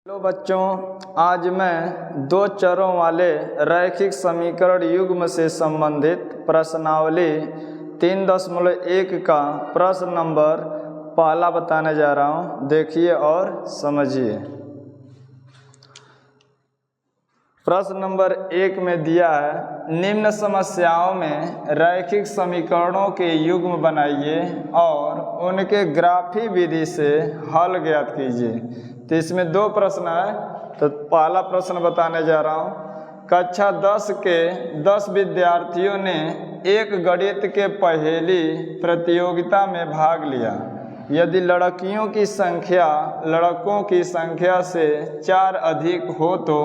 Hello बच्चों, आज मैं दो चरों वाले रैखिक समीकरण युग्म से संबंधित प्रश्नावली 3.1 का प्रश्न नंबर पहला बताने जा रहा हूं। देखिए और समझिए। प्रश्न नंबर 1 में दिया है, निम्न समस्याओं में रैखिक समीकरणों के युग्म बनाइए और उनके ग्राफी विधि से हल ज्ञात कीजिए। तो इसमें दो प्रश्न है। तो पहला प्रश्न बताने जा रहा हूँ। कक्षा 10 के 10 विद्यार्थियों ने एक गणित के पहेली प्रतियोगिता में भाग लिया। यदि लड़कियों की संख्या लड़कों की संख्या से 4 अधिक हो तो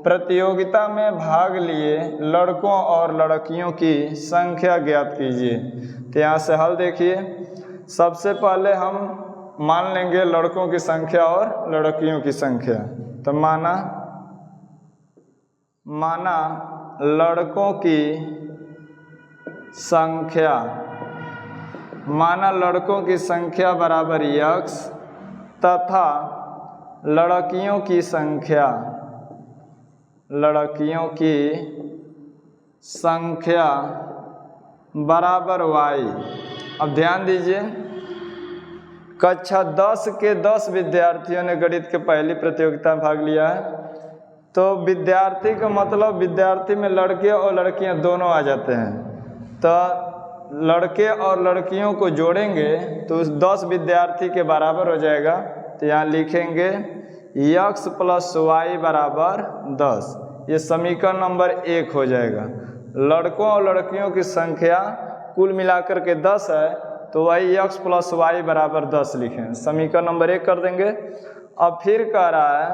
प्रतियोगिता में भाग लिए लड़कों और लड़कियों की संख्या ज्ञात कीजिए। तो यहाँ से हल देखिए। सबसे पहले हम मान लेंगे लड़कों की संख्या और लड़कियों की संख्या। तो माना लड़कों की संख्या, माना लड़कों की संख्या बराबर x तथा लड़कियों की संख्या बराबर y। अब ध्यान दीजिए, कक्षा 10 के 10 विद्यार्थियों ने गणित के पहली प्रतियोगिता में भाग लिया है। तो विद्यार्थी का मतलब विद्यार्थी में लड़के और लड़कियां दोनों आ जाते हैं। तो लड़के और लड़कियों को जोड़ेंगे तो उस 10 विद्यार्थी के बराबर हो जाएगा। तो यहाँ लिखेंगे x + y बराबर 10। ये समीकरण नंबर 1 हो जाएगा। लड़कों और लड़कियों की संख्या कुल मिलाकर के 10 है, तो वही x + y बराबर 10 लिखें। समीकरण नंबर 1 कर देंगे। अब फिर कह रहा है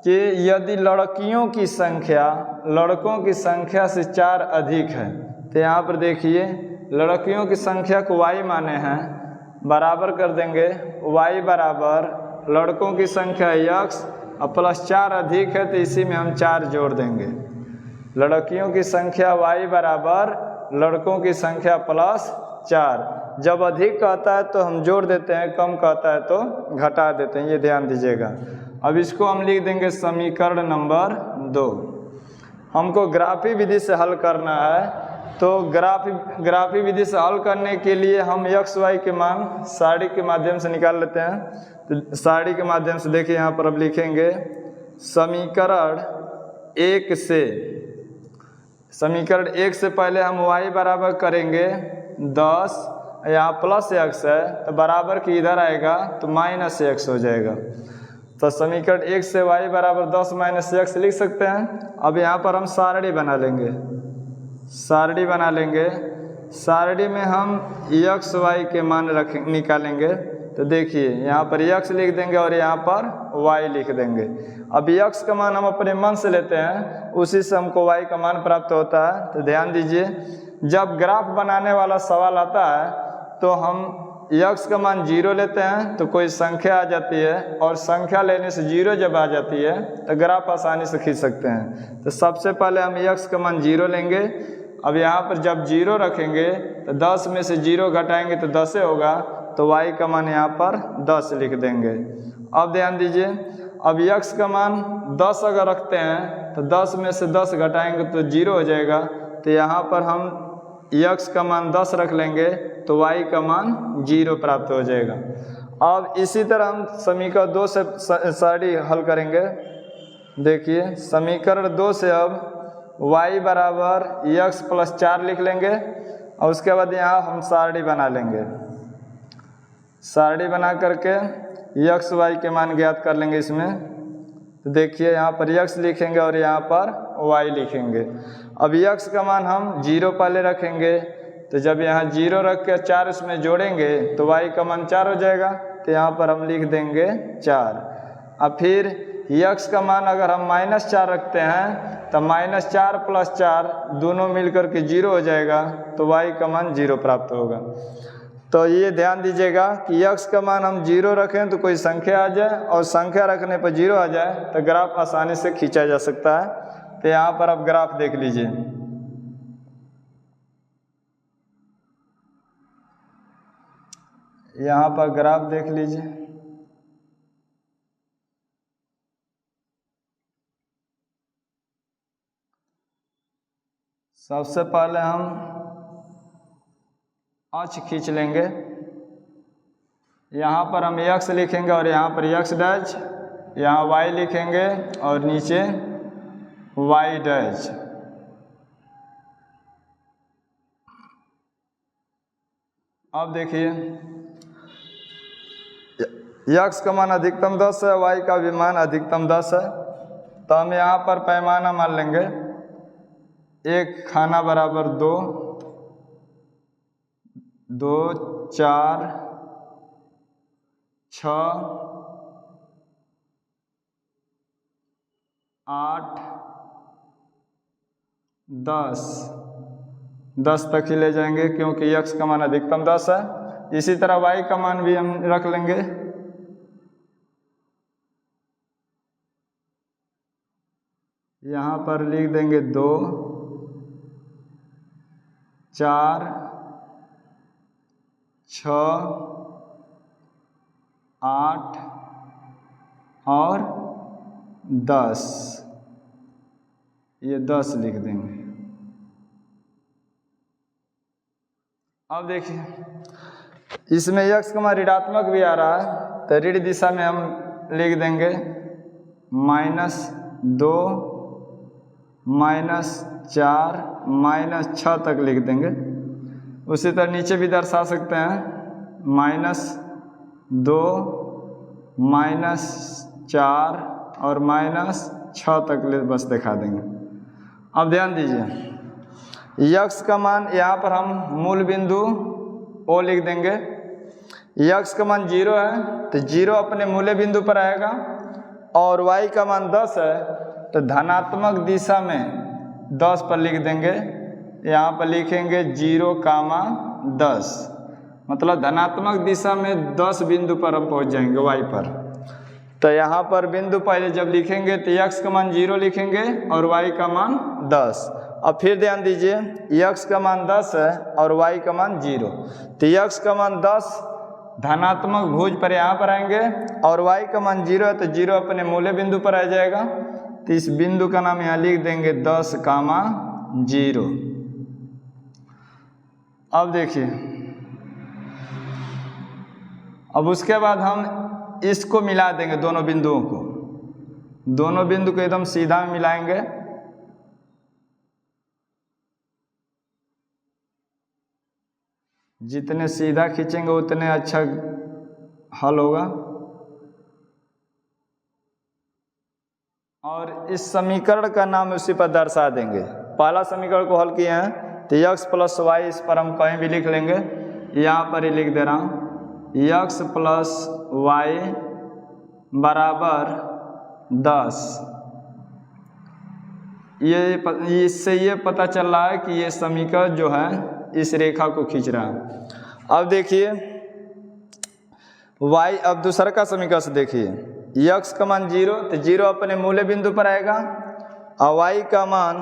कि यदि लड़कियों की संख्या लड़कों की संख्या से 4 अधिक है, तो यहाँ पर देखिए लड़कियों की संख्या को y माने हैं, बराबर कर देंगे y बराबर लड़कों की संख्या x और +4 अधिक है तो इसी में हम 4 जोड़ देंगे। लड़कियों की संख्या y बराबर लड़कों की संख्या +4। जब अधिक कहता है तो हम जोड़ देते हैं, कम कहता है तो घटा देते हैं, ये ध्यान दीजिएगा। अब इसको हम लिख देंगे समीकरण नंबर 2। हमको ग्राफी विधि से हल करना है। तो ग्राफी विधि से हल करने के लिए हम x y के मान सारणी के माध्यम से निकाल लेते हैं। तो सारणी के माध्यम से देखिए, यहाँ पर अब लिखेंगे समीकरण 1 से पहले हम y बराबर करेंगे 10, यहाँ +x है तो बराबर की इधर आएगा तो -x हो जाएगा। तो समीकरण 1 से y बराबर 10 - x लिख सकते हैं। अब यहाँ पर हम सारणी बना लेंगे। सारणी में हम x y के मान निकालेंगे। तो देखिए यहाँ पर x लिख देंगे और यहाँ पर y लिख देंगे। अब x का मान हम अपने मन से लेते हैं, उसी से हमको y का मान प्राप्त होता है। तो ध्यान दीजिए, जब ग्राफ बनाने वाला सवाल आता है तो हम x का मान 0 लेते हैं तो कोई संख्या आ जाती है, और संख्या लेने से 0 जब आ जाती है तो ग्राफ आसानी से खींच सकते हैं। तो सबसे पहले हम x का मान 0 लेंगे। अब यहाँ पर जब 0 रखेंगे तो 10 में से 0 घटाएंगे तो 10 होगा, तो y का मान यहाँ पर 10 लिख देंगे। अब ध्यान दीजिए, अब x का मान 10 अगर रखते हैं तो 10 में से 10 घटाएंगे तो 0 हो जाएगा। तो यहाँ पर हम x का मान 10 रख लेंगे तो y का मान 0 प्राप्त हो जाएगा। अब इसी तरह हम समीकरण 2 से सारणी हल करेंगे। देखिए समीकरण 2 से अब y बराबर x + 4 लिख लेंगे और उसके बाद यहाँ हम सारणी बना लेंगे। सारणी बना करके x y के मान ज्ञात कर लेंगे इसमें। तो देखिए यहाँ पर x लिखेंगे और यहाँ पर y लिखेंगे। अब x का मान हम 0 पहले रखेंगे, तो जब यहाँ 0 रख के 4 इसमें जोड़ेंगे तो y का मान 4 हो जाएगा। तो यहाँ पर हम लिख देंगे 4। अब फिर x का मान अगर हम -4 रखते हैं तो -4 + 4 दोनों मिलकर के 0 हो जाएगा, तो y का मान 0 प्राप्त होगा। तो ये ध्यान दीजिएगा कि x का मान हम 0 रखें तो कोई संख्या आ जाए, और संख्या रखने पर 0 आ जाए तो ग्राफ आसानी से खींचा जा सकता है। तो यहाँ पर अब ग्राफ देख लीजिए। यहाँ पर ग्राफ देख लीजिए। सबसे पहले हम अक्ष खींच लेंगे। यहाँ पर हम x लिखेंगे और यहाँ पर x डैश, यहाँ y लिखेंगे और नीचे y डैश। अब देखिए x का मान अधिकतम 10 है, y का भी मान अधिकतम 10 है, तो हम यहाँ पर पैमाना मान लेंगे। एक खाना बराबर 2, 2, 4, 6, 8, 10 तक ही ले जाएंगे क्योंकि x का मान अधिकतम 10 है। इसी तरह y का मान भी हम रख लेंगे। यहाँ पर लिख देंगे 2, 4, 6, 8 और 10, ये 10 लिख देंगे। अब देखिए इसमें x का मान ऋणात्मक भी आ रहा है, तो ऋण दिशा में हम लिख देंगे -2, -4, -6 तक लिख देंगे। उसी तरह नीचे भी दर्शा सकते हैं -2, -4 और -6 तक बस दिखा देंगे। अब ध्यान दीजिए x का मान यहाँ पर हम मूल बिंदु O लिख देंगे। x का मान 0 है तो 0 अपने मूल बिंदु पर आएगा और y का मान 10 है तो धनात्मक दिशा में 10 पर लिख देंगे। यहाँ पर लिखेंगे 0, 10, मतलब धनात्मक दिशा में 10 बिंदु पर हम पहुँच जाएंगे y पर। तो यहाँ पर बिंदु पहले जब लिखेंगे तो x का मान 0 लिखेंगे और y का मान 10। अब फिर ध्यान दीजिए x का मान 10 है और y का मान 0, तो x का मान 10 धनात्मक भुज पर यहाँ पर आएंगे और y का मान 0 है तो 0 अपने मूल बिंदु पर आ जाएगा। तो इस बिंदु का नाम यहाँ लिख देंगे 10, 0। अब देखिए अब उसके बाद हम इसको मिला देंगे, दोनों बिंदुओं को, दोनों बिंदु को एकदम सीधा में मिलाएंगे। जितने सीधा खींचेंगे उतने अच्छा हल होगा। और इस समीकरण का नाम उसी पर दर्शा देंगे। पहला समीकरण को हल किए हैं तो x + y, इस पर हम कहीं भी लिख लेंगे। यहाँ पर ही लिख दे रहा हूँ x + y बराबर 10। ये इससे ये पता चल रहा है कि ये समीकरण जो है इस रेखा को खींच रहा है। अब देखिए y, अब दूसरा का समीकरण से देखिए x का मान 0 तो 0 अपने मूल बिंदु पर आएगा और y का मान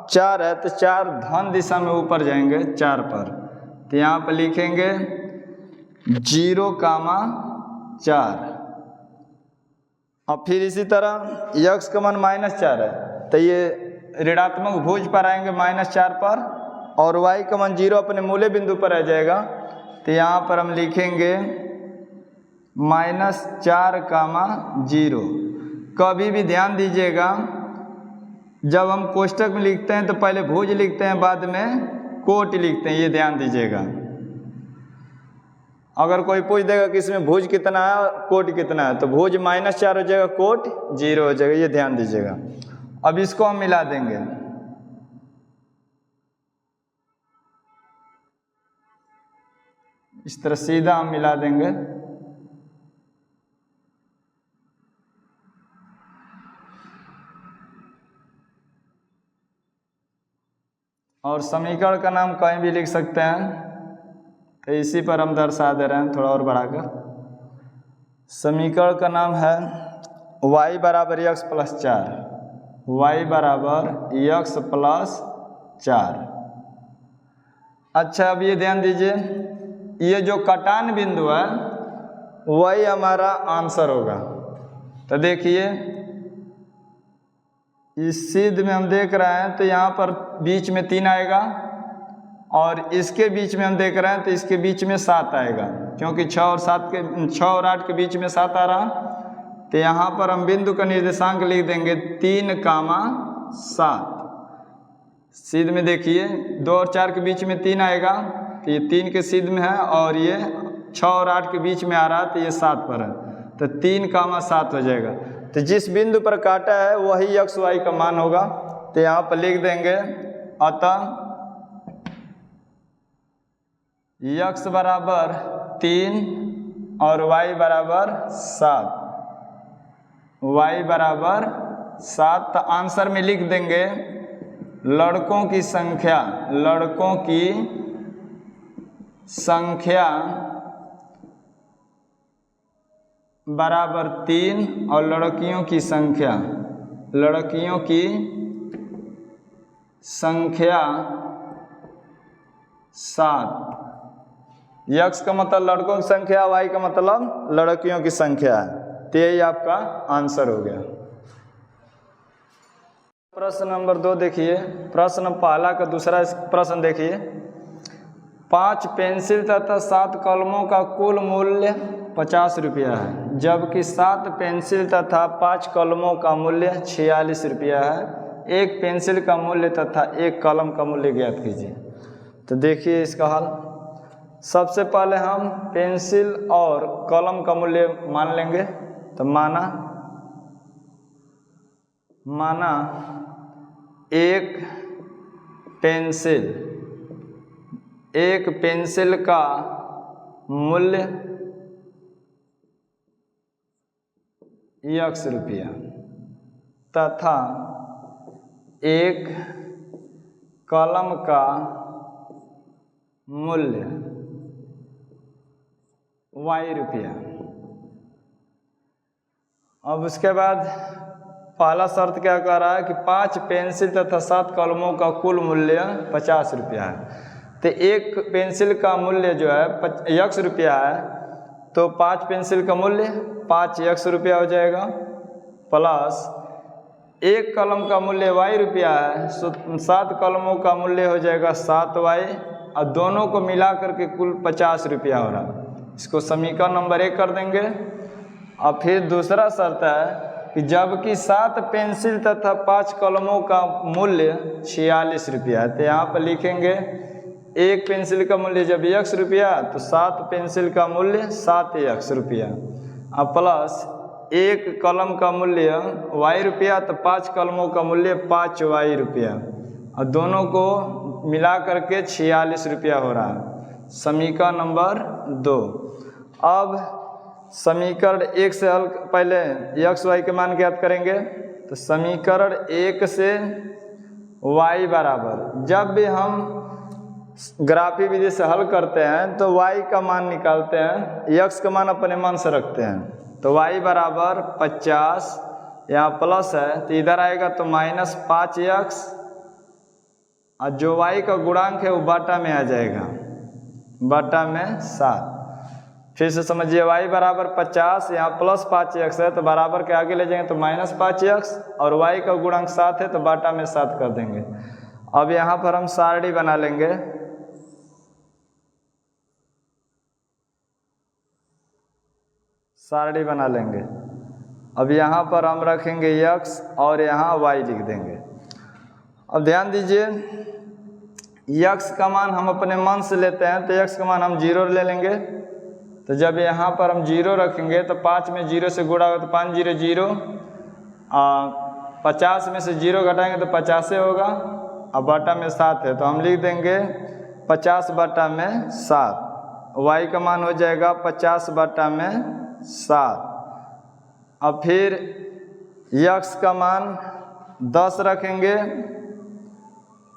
4 है तो 4 धन दिशा में ऊपर जाएंगे 4 पर। तो यहाँ पर लिखेंगे 0, 4। और फिर इसी तरह x का मान -4 है तो ये ऋणात्मक भुज पर आएंगे -4 पर और y का मान 0 अपने मूल बिंदु पर आ जाएगा। तो यहाँ पर हम लिखेंगे -4, 0। कभी भी ध्यान दीजिएगा जब हम कोष्टक में लिखते हैं तो पहले भुज लिखते हैं बाद में कोटि लिखते हैं, ये ध्यान दीजिएगा। अगर कोई पूछ देगा कि इसमें भुज कितना है कोटि कितना है तो भुज -4 हो जाएगा, कोट 0 हो जाएगा, ये ध्यान दीजिएगा। अब इसको हम मिला देंगे। इस तरह सीधा हम मिला देंगे। और समीकरण का नाम कहीं भी लिख सकते हैं, तो इसी पर हम दर्शा दे रहे हैं थोड़ा और बढ़ाकर। समीकरण का नाम है y बराबर x + 4, y बराबर x + 4। अच्छा अब ये ध्यान दीजिए, ये जो कटान बिंदु है वही हमारा आंसर होगा। तो देखिए इस सिद्ध में हम देख रहे हैं तो यहाँ पर बीच में 3 आएगा, और इसके बीच में हम देख रहे हैं तो इसके बीच में 7 आएगा, क्योंकि 6 और 8 के बीच में 7 आ रहा। तो यहाँ पर हम बिंदु का निर्देशांक लिख देंगे 3,7। सिद्ध में देखिए 2 और 4 के बीच में 3 आएगा, तो ये 3 के सिद्ध में है, और ये 6 और 8 के बीच में आ रहा तो ये 7 पर है, तो 3,7 हो जाएगा। तो जिस बिंदु पर काटा है वही x y का मान होगा। तो यहाँ पर लिख देंगे अतः x बराबर 3 और y बराबर 7, y बराबर 7। तो आंसर में लिख देंगे लड़कों की संख्या बराबर 3 और लड़कियों की संख्या 7। x का मतलब लड़कों की संख्या, y का मतलब लड़कियों की संख्या है। तो यही आपका आंसर हो गया। प्रश्न नंबर 2 देखिए। प्रश्न पहला का दूसरा प्रश्न देखिए। 5 पेंसिल तथा 7 कलमों का कुल मूल्य 50 रुपया है, जबकि 7 पेंसिल तथा 5 कलमों का मूल्य 46 रुपया है। एक पेंसिल का मूल्य तथा एक कलम का मूल्य ज्ञात कीजिए। तो देखिए इसका हल। सबसे पहले हम पेंसिल और कलम का मूल्य मान लेंगे। तो माना एक पेंसिल का मूल्य x रुपया तथा एक कलम का मूल्य y रुपया। अब उसके बाद पहला शर्त क्या कह रहा है कि 5 पेंसिल तथा 7 कलमों का कुल मूल्य 50 रुपया है। तो एक पेंसिल का मूल्य जो है x रुपया है, तो 5 पेंसिल का मूल्य 5x रुपया हो जाएगा, प्लस एक कलम का मूल्य y रुपया है, 7 कलमों का मूल्य हो जाएगा 7y, और दोनों को मिला करके कुल 50 रुपया हो रहा। इसको समीकरण नंबर 1 कर देंगे। और फिर दूसरा शर्त है कि जबकि 7 पेंसिल तथा 5 कलमों का मूल्य 46 रुपया है। तो यहाँ पर लिखेंगे एक पेंसिल का मूल्य जब x रुपया तो 7 पेंसिल का मूल्य 7x रुपया, और प्लस एक कलम का मूल्य y रुपया तो 5 कलमों का मूल्य 5y रुपया, और दोनों को मिला करके 46 रुपया हो रहा है। समीकरण नंबर 2। अब समीकरण 1 से हल पहले x y के मान ज्ञात करेंगे। तो समीकरण 1 से y बराबर, जब भी हम ग्राफी विधि से हल करते हैं तो y का मान निकालते हैं, x का मान अपने मन से रखते हैं। तो y बराबर 50, यहाँ प्लस है तो इधर आएगा तो -5x, और जो y का गुणांक है वो बाटा में आ जाएगा, बाटा में 7। फिर से समझिए, y बराबर 50, यहाँ प्लस 5x है तो बराबर के आगे ले जाएंगे तो -5x, और y का गुणांक 7 है तो बाटा में 7 कर देंगे। अब यहाँ पर हम सारणी बना लेंगे। अब यहाँ पर हम रखेंगे x और यहाँ y लिख देंगे। अब ध्यान दीजिए, x का मान हम अपने मन से लेते हैं तो x का मान हम 0 ले लेंगे। तो जब यहाँ पर हम 0 रखेंगे तो 5 में 0 से गुणा होगा तो 5 0 0, 50 में से 0 घटाएंगे तो 50 होगा, और बटा में 7 है तो हम लिख देंगे 50 बटा में 7। y का मान हो जाएगा 50 बटा में 7। अब फिर x का मान 10 रखेंगे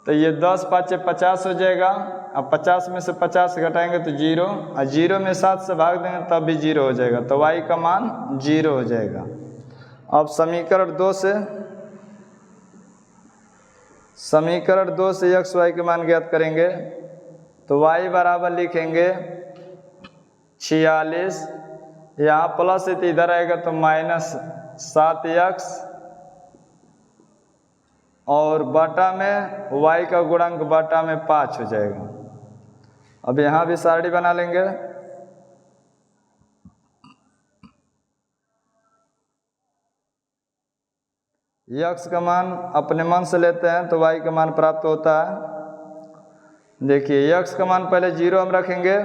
तो ये 10 5 50 हो जाएगा। अब 50 में से 50 घटाएंगे तो 0, और 0 में 7 से भाग देंगे तब भी 0 हो जाएगा, तो y का मान 0 हो जाएगा। अब समीकरण 2 से x y के मान ज्ञात करेंगे। तो y बराबर लिखेंगे 46, यहाँ प्लस है तो इधर आएगा तो -7x, और बटा में y का गुणांक बटा में 5 हो जाएगा। अब यहाँ भी सारणी बना लेंगे। x का मान अपने मन से लेते हैं तो y का मान प्राप्त होता है। देखिए x का मान पहले 0 हम रखेंगे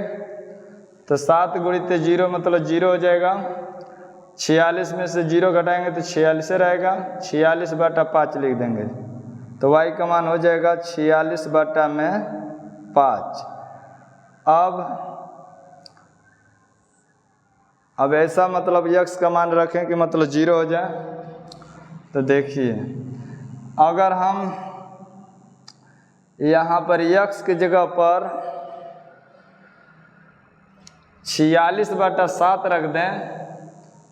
तो 7 गुणित 0 मतलब 0 हो जाएगा। 46 में से 0 घटाएंगे तो 46 रहेगा। 46 बटा 5 लिख देंगे तो y का मान हो जाएगा 46 बटा में 5। अब ऐसा मतलब x का मान रखें कि मतलब 0 हो जाए। तो देखिए अगर हम यहाँ पर x की जगह पर 46 बटा 7 रख दें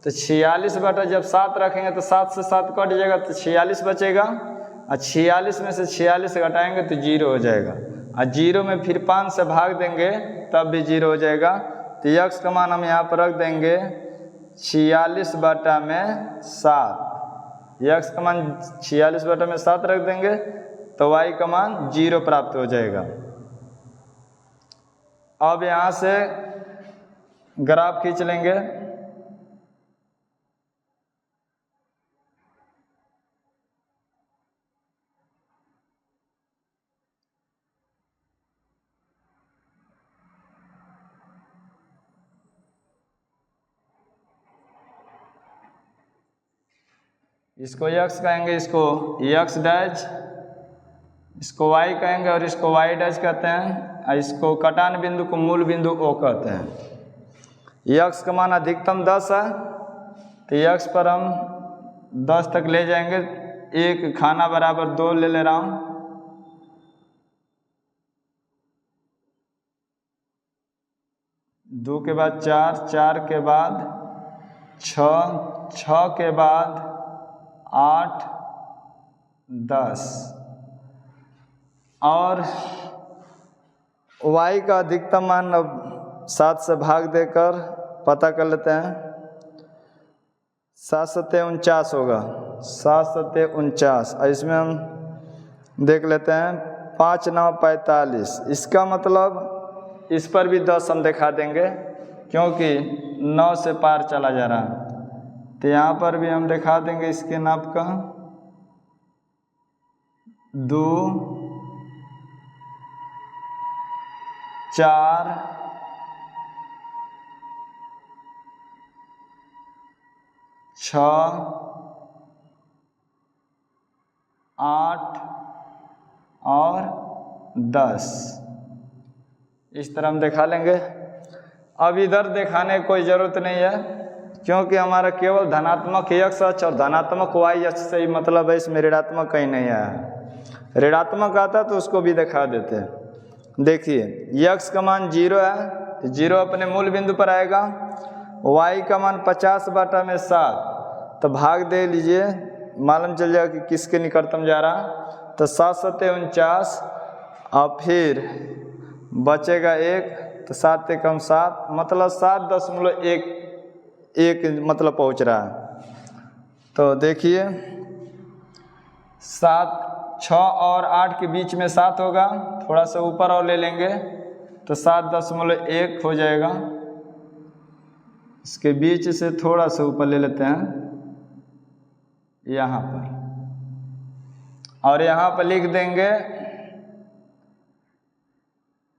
तो 46 बटा जब 7 रखेंगे तो 7 से 7 कट जाएगा तो 46 बचेगा और 46 में से 46 घटाएंगे तो 0 हो जाएगा और 0 में फिर 5 से भाग देंगे तब भी 0 हो जाएगा। तो x का मान हम यहाँ पर रख देंगे 46 बटा में 7। x का मान 46 बटा में 7 रख देंगे तो y का मान 0 प्राप्त हो जाएगा। अब यहाँ से ग्राफ खींच लेंगे। इसको x कहेंगे, इसको x डैश, इसको y कहेंगे और इसको y डैश कहते हैं और इसको कटान बिंदु को मूल बिंदु O कहते हैं। x का मान अधिकतम 10 है तो x पर हम 10 तक ले जाएंगे। एक खाना बराबर 2 ले रहा हूँ। दो के बाद 4, 4 के बाद 6, 6 के बाद 8, 10 और y का अधिकतम मान अब 7 से भाग देकर पता कर लेते हैं। 7 सत्ते 49 होगा, 7 सत्ते 49 और इसमें हम देख लेते हैं 5 9 45। इसका मतलब इस पर भी 10 हम दिखा देंगे क्योंकि 9 से पार चला जा रहा है। तो यहाँ पर भी हम दिखा देंगे इसके नाप का 2 4 6 8 और 10 इस तरह हम दिखा लेंगे। अब इधर दिखाने की कोई ज़रूरत नहीं है क्योंकि हमारा केवल धनात्मक x अक्ष और धनात्मक y अक्ष से ही मतलब है, इसमें ऋणात्मक कहीं नहीं आया। ऋणात्मक आता तो उसको भी दिखा देते हैं। देखिए x का मान 0 है तो 0 अपने मूल बिंदु पर आएगा। y का मान 50 बटा में 7 तो भाग दे लीजिए, मालूम चल जाएगा कि किसके निकटतम जा रहा। तो 7 सत्ते 49 और फिर बचेगा 1 तो 7 से कम 7 मतलब 7.1 मतलब पहुंच रहा है। तो देखिए 7 6 और 8 के बीच में 7 होगा, थोड़ा सा ऊपर और ले लेंगे तो 7.1 हो जाएगा। इसके बीच से थोड़ा सा ऊपर ले लेते हैं यहाँ पर और यहाँ पर लिख देंगे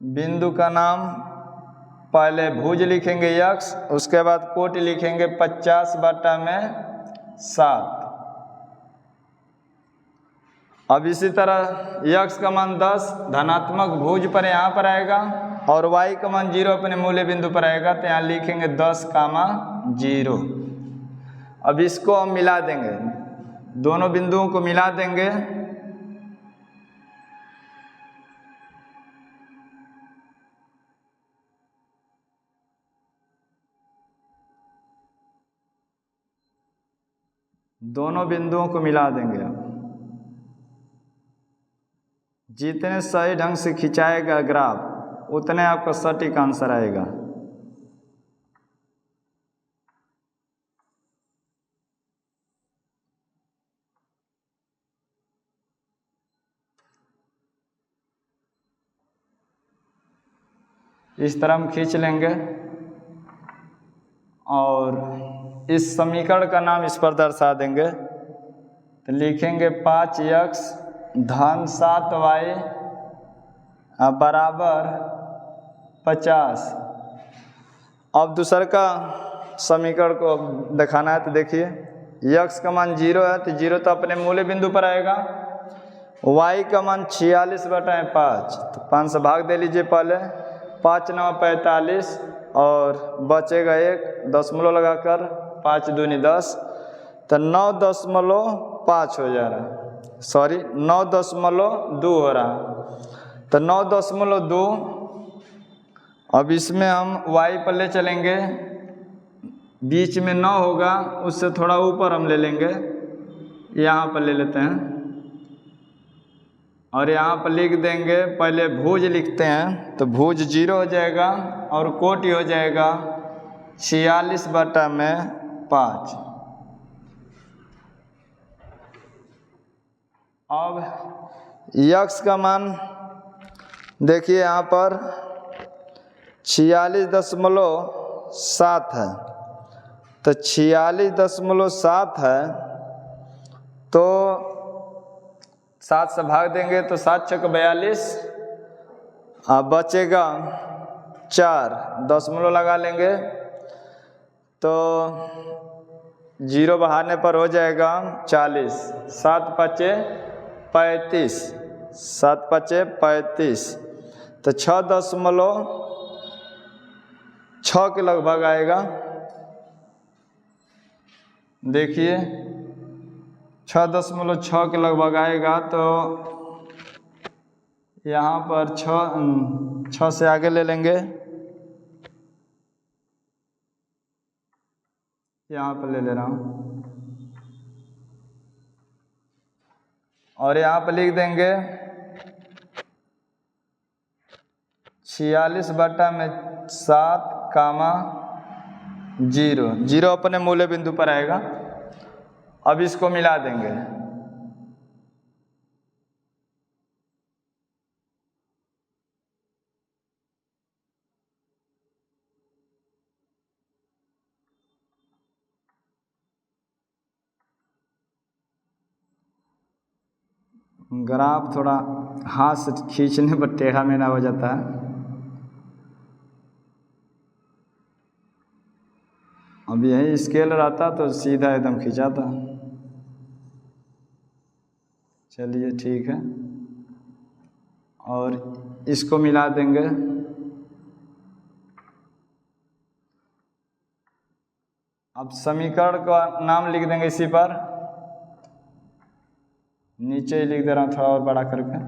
बिंदु का नाम। पहले भुज लिखेंगे x, उसके बाद कोटि लिखेंगे 50 बटा में 7। अब इसी तरह x का मान 10 धनात्मक भुज पर यहाँ पर आएगा और y का मान 0 अपने मूल्य बिंदु पर आएगा तो यहाँ लिखेंगे 10, 0। अब इसको हम मिला देंगे, दोनों बिंदुओं को मिला देंगे। दोनों बिंदुओं को मिला देंगे। जितने सही ढंग से खिंचाएगा ग्राफ उतने आपका सटीक आंसर आएगा। इस तरह हम खींच लेंगे और इस समीकरण का नाम इस पर दर्शा देंगे। तो लिखेंगे 5x धन 7y बराबर 50। अब दूसर का समीकरण को दिखाना है। तो देखिए x का मान 0 है तो 0 तो अपने मूल बिंदु पर आएगा। y का मान 46/5 तो 5 से भाग दे लीजिए पहले। 5 9 45 और बचेगा 1 दशमलव लगाकर 5 दूनी 10 तो 9.5 हो जा रहा है, सॉरी 9.2 हो रहा है। तो 9.2 अब इसमें हम y पर ले चलेंगे, बीच में 9 होगा उससे थोड़ा ऊपर हम ले लेंगे, यहाँ पर ले लेते हैं और यहाँ पर लिख देंगे। पहले भुज लिखते हैं तो भुज 0 हो जाएगा और कोटि हो जाएगा 46/5। अब x का मान देखिए यहाँ पर 46.7 है तो 46.7 है तो 7 से भाग देंगे तो 7 छक 42 अब बचेगा 4 दशमलव लगा लेंगे तो 0 बढ़ाने पर हो जाएगा 40। 7 5 35 7 5 35 तो 6.6 के लगभग आएगा। देखिए 6.6 के लगभग आएगा तो यहाँ पर 6 से आगे ले लेंगे, यहाँ पर ले रहा हूँ और यहाँ पर लिख देंगे 46/7 कामा 0 0 अपने मूल बिंदु पर आएगा। अब इसको मिला देंगे। ग्राफ थोड़ा हाथ से खींचने पर टेढ़ा मेढ़ा हो जाता है। अब यही स्केल रहता तो सीधा एकदम खींचाता। चलिए ठीक है और इसको मिला देंगे। अब समीकरण का नाम लिख देंगे इसी पर, नीचे ही लिख दे रहा हूँ थोड़ा और बड़ा करके।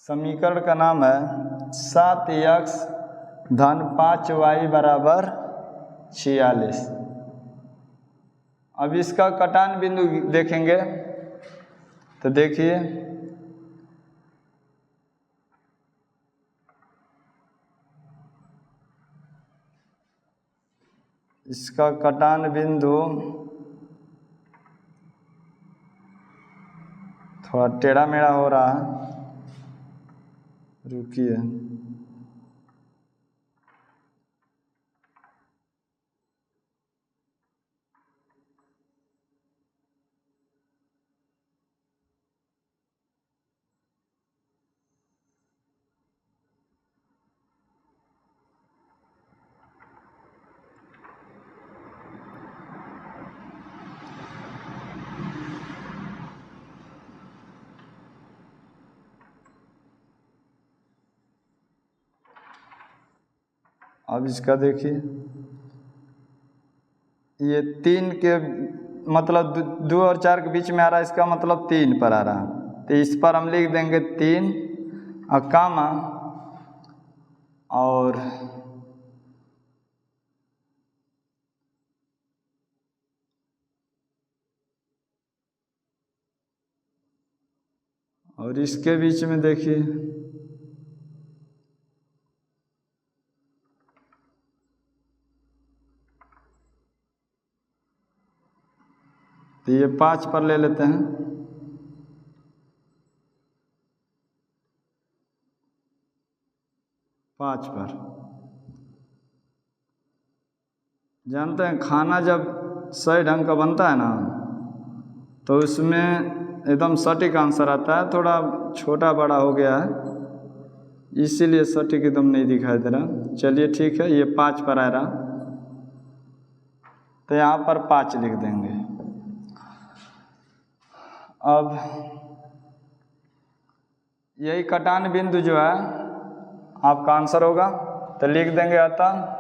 समीकरण का नाम है 7x धन 5y बराबर 46। अब इसका कटान बिंदु देखेंगे तो देखिए इसका कटान बिंदु थोड़ा टेढ़ा मेढ़ा हो रहा है, रुकिए। अब इसका देखिए ये 3 के मतलब 2 और 4 के बीच में आ रहा है, इसका मतलब 3 पर आ रहा है तो इस पर हम लिख देंगे 3 और कामा और इसके बीच में देखिए तो ये 5 पर ले लेते हैं। 5 पर। जानते हैं खाना जब सही ढंग का बनता है ना तो उसमें एकदम सटीक आंसर आता है। थोड़ा छोटा बड़ा हो गया है इसीलिए सटीक एकदम नहीं दिखाई दे रहा। चलिए ठीक है, ये 5 पर आ रहा तो यहाँ पर 5 लिख देंगे। अब यही कटान बिंदु जो है आपका आंसर होगा, तो लिख देंगे अतः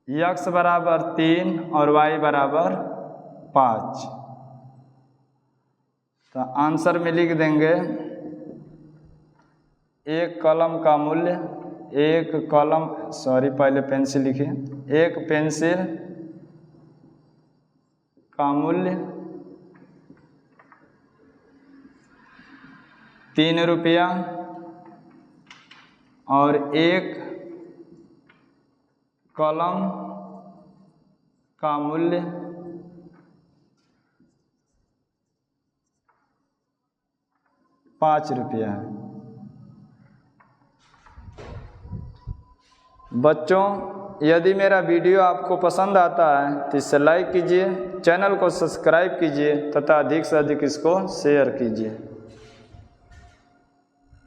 x बराबर 3 और y बराबर 5। तो आंसर में लिख देंगे एक कलम का मूल्य, एक कलम पहले पेंसिल लिखिए, एक पेंसिल का मूल्य 3 रुपया और एक कलम का मूल्य 5 रुपया है। बच्चों, यदि मेरा वीडियो आपको पसंद आता है तो इसे लाइक कीजिए, चैनल को सब्सक्राइब कीजिए तथा अधिक से अधिक इसको शेयर कीजिए।